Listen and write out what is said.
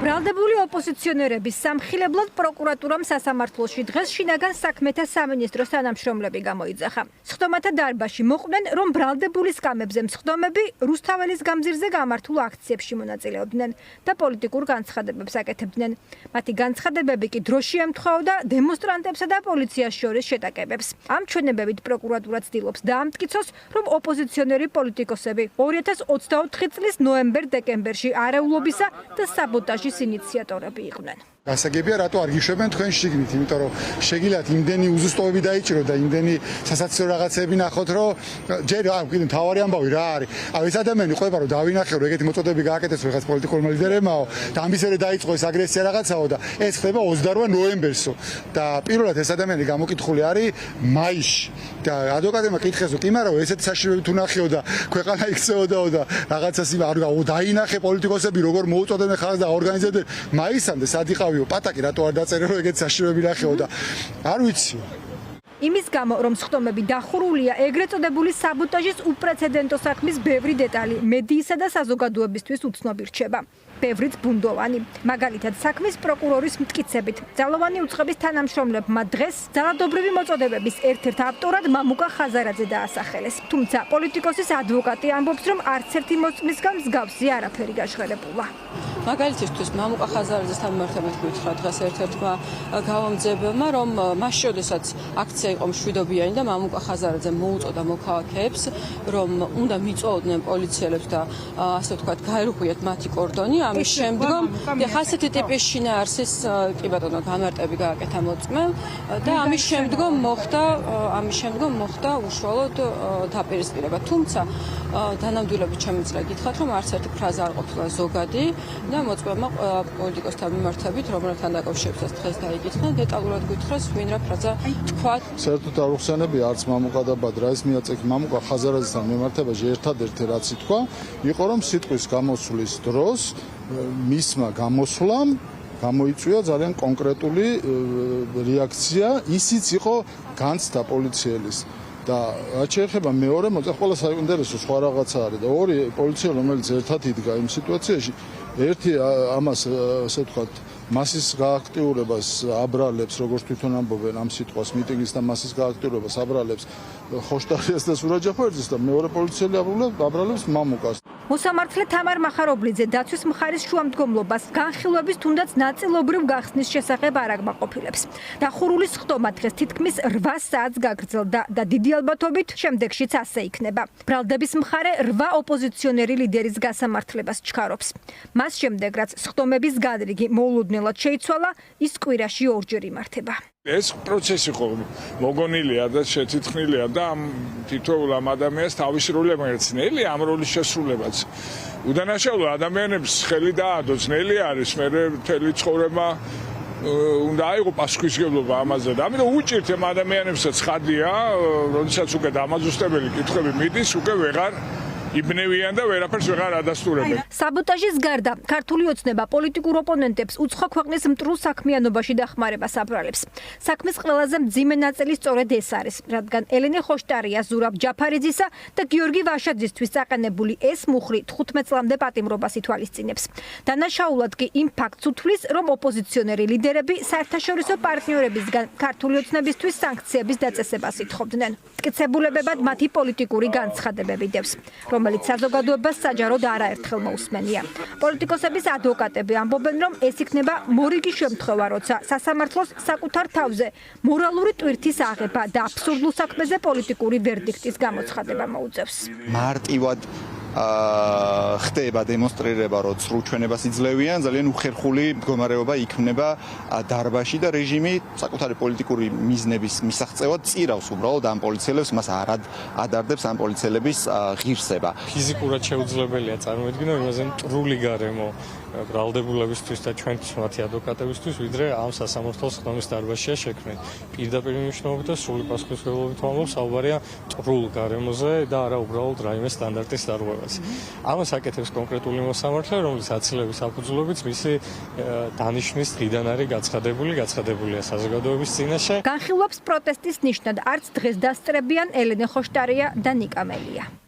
ბრალდებული ოპოზიციონერების სამხილებლად პროკურატურამ სასამართლოში დღეს შინაგან საქმეთა სამინისტროს თანამშრომლები გამოიძახა. სხდომათა დარბაზში მოყვნენ, რომ ბრალდებული სკამებზე მსხდომები რუსთაველის გამზირზე გამართულ აქციებში მონაწილეობდნენ და პოლიტიკურ განცხადებებს აკეთებდნენ. მათი განცხადებები კი დროში ემთხვეოდა დემონსტრანტებსა და პოლიციას შორის შეტაკებებს. ამ ჩვენებებით პროკურატურა ცდილობს დაამტკიცოს, რომ ოპოზიციონერი პოლიტიკოსები 2024 წლის ნოემბერ-დეკემბერში არეულობისა და საბოტაჟის ინიციატორები იყვნენ. გასაგებია, რატო არ გიშვებენ თქვენ შიგნით, იმიტომ რომ შეგიძლიათ იმდენი უზუსტოები დაიჭირო და იმდენი სასაცილო რაღაცები ნახოთ, რომ ჯერ კიდე მთავარი ამბავი რა არის. ეს ადამიანი ყვება რომ დავინახე, რომ ეგეთი მოწოდები გააკეთეს ვიღაც პოლიტიკურმა ლიდერებმაო და ამის მერე დაიწყო ეს აგრესია რაღაცაო და ეს ხდება 28 ნოემბერსო და პირველად ეს ადამიანი გამოკითხული არის მაისში და ადვოკატებმა კითხეს, რომ კი მაგრამ ესეთი საშიშროებით უნახეო და ქვეყანა იქცეოდაო და რაღაცას არ დაინახე პოლიტიკოსები როგორ მოუწოდებენ ხალხს და ორგანიზებდნენ მაისამდე სად იყავიო პატაკი რატო არ დაწერე რომ ეგეთი საშიშროები ნახეო და არ ვიცი. იმის გამო, რომ სხდომები დახურულია, ეგრეთ წოდებული საბოტაჟის უპრეცედენტო საქმის ბევრი დეტალი მედიისა და საზოგადოებისთვის უცნობი რჩება. ბევრიც ბუნდოვანი. მაგალითად, საქმის პროკურორის მტკიცებით, ძალოვანი უწყების თანამშრომლებმა დღეს ძალადობრივი მოწოდებების ერთ-ერთ ავტორად მამუკა ხაზარაძე დაასახელეს. თუმცა პოლიტიკოსის ადვოკატი ამბობს, რომ არც ერთი მოწმისგან მსგავსი არაფერი გაჟღერებულა. მაგალითისთვის მამუკა ხაზარაძესთან მიმართებით გითხრა დღეს ერთ-ერთმა გავამძებელმა, რომ მას შესაძაც აქცია იყო მშვიდობიანი და მამუკა ხაზარაძე მოუწოდა მოქალაქეებს, რომ უნდა მიწვეოდნენ პოლიციელებს და ასე ვთქვათ, გაერუხიათ მათი კორდონი. ამის შემდგომ ასეთი ტიპის შინაარსის კი ბატონო განმარტები გააკეთა მოწმე და ამის შემდგომ მოხდა უშუალოდ დაპირისპირება. თუმცა დანამდვილებით შემიძლია გითხრათ, რომ არც ერთი ფრაზა არ ყოფილა ზოგადი და მოწმემა პოლიტიკოსთან მიმართებით, რომელთან დაკავშირებსაც დღეს დაიკითხნენ, დეტალურად გითხრეს, ვინ რა ფრაზა თქვა. საერთოდ არ უხსენებია არც მამუკა და ბადრა, ეს მიაწექი მამუკა ხაზარაძესთან მიმართებაში ერთადერთი რაც ითქვა, იყო რომ სიტყვის გამოსვლის დროს მისმა გამოსვლამ გამოიწვია ძალიან კონკრეტული რეაქცია, ისიც იყო განცდა პოლიციელის. და რაც შეეხება მეორე მოწმე, ყველა საინტერესო სხვა რაღაცა არის და ორი პოლიციელი, რომელიც ერთად იდგა იმ სიტუაციაში, ერთი ამას ასე ვთქვათ, მასის გააქტიურებას აბრალებს, როგორც თვითონ ამბობენ ამ სიტყვას, მიტინგის და მასის გააქტიურებას აბრალებს ხოშტარიას და სურაჯაფოიძეს და მეორე პოლიციელი აბრალებს მამუკას. მოსამართლე თამარ მახარობლიძე დაცვის მხარის შუამდგომლობას განხილვების თუნდაც ნაწილობრივ გახსნის შესახებ არ აკმაყოფილებს. დახურული სხდომა დღეს თითქმის 8 საათს გაგრძელდა და დიდი ალბათობით შემდეგშიც ასე იქნება. ბრალდების მხარე 8 ოპოზიციონერი ლიდერის გასამართლებას ჩქარობს. მას შემდეგ, რაც სხდომების გადრიგი მოულოდნელად შეიცვალა, ის კვირაში ორჯერ იმართება. ეს პროცესი ხო მოგონილია და შეთითქმილია და ამ თითოეულ ამ ადამიანს თავისი როლი მოერწნელი ამ როლის შესრულებაც. უდანაშაულო ადამიანებს ხელი დაადო, ძნელი არის, მე მთელი ცხოვრება უნდა აიღო პასუხისმგებლობა ამაზე და ამიტომ უჭირთ ამ ადამიანებსაც ხადია, როდესაც უკვე დამაძუსტებელი კითხვები მიდის, უკვე ვეღარ იბნევიან და ვერაფერს ვეღარ ადასტურებენ. საბოტაჟის გარდა ქართული ოცნება პოლიტიკურ ოპონენტებს უცხო ქვეყნის მტრულ საქმიანობაში დახმარებას აბრალებს. საქმის ყველაზე მძიმე ნაწილი სწორედ ეს არის, რადგან ელენე ხოშტარიას, ზურაბ ჯაფარიძისა და გიორგი ვაშაძისთვის წაყენებული ეს მუხლი 15 წლამდე პატიმრობას ითვალისწინებს. დანაშაულად კი იმ ფაქტს უთვლის, რომ ოპოზიციონერი ლიდერები საერთაშორისო პარტნიორებისგან ქართული ოცნებისთვის სანქციების დაწესებას ითხოვდნენ. მტკიცებულებებად მათი პოლიტიკური განცხადებები დევს, რომელიც საზოგადოებას საჯაროდ არაერთხელ მოусმენია. პოლიტიკოსების ადვოკატები ამბობენ, რომ ეს იქნება მორიგი შემთხვევა, როცა სასამართლოს საკუთარ თავზე მორალური ტვირთის აღება და აბსურდულ საქმეზე პოლიტიკური ვერდიქტის გამოცხადება მოუწევს. მარტივად ხდება დემონსტრირება, რომ ცრუ ჩვენებას იძლევიან, ძალიან უხერხული მდგომარეობა იქმნება დარბაზში და რეჟიმი საკუთარი პოლიტიკური მიზნების მისაღწევად წირავს უბრალოდ ამ პოლიციელებს, მას არ ადარდებს ამ პოლიციელების ღირსება. ფიზიკურად შეუძლებელია წარმოედგინო იმაზე მტრული გარემო ბრალდებულებისთვის და ჩვენთვის მათი ადვოკატებისთვის, ვიდრე ამ სასამართლოს სხდომის დარბაზშია შექმნილი. პირდაპირ მნიშვნელობით და სრული პასუხისმგებლობით ვამბობ, საუბარია მტრულ გარემოზე და არა უბრალოდ რაიმე სტანდარტის დარღვევაზე. ამას აკეთებს კონკრეტული მოსამართლე, რომელიც აცილების საფუძვლობით მისი დანიშვნის დღიდან არის გაცხადებულია საზოგადოების წინაშე. განხილვებს პროტესტის ნიშნად არც დღეს დასწრებიან ელენე ხოშტარია და ნიკა მელია.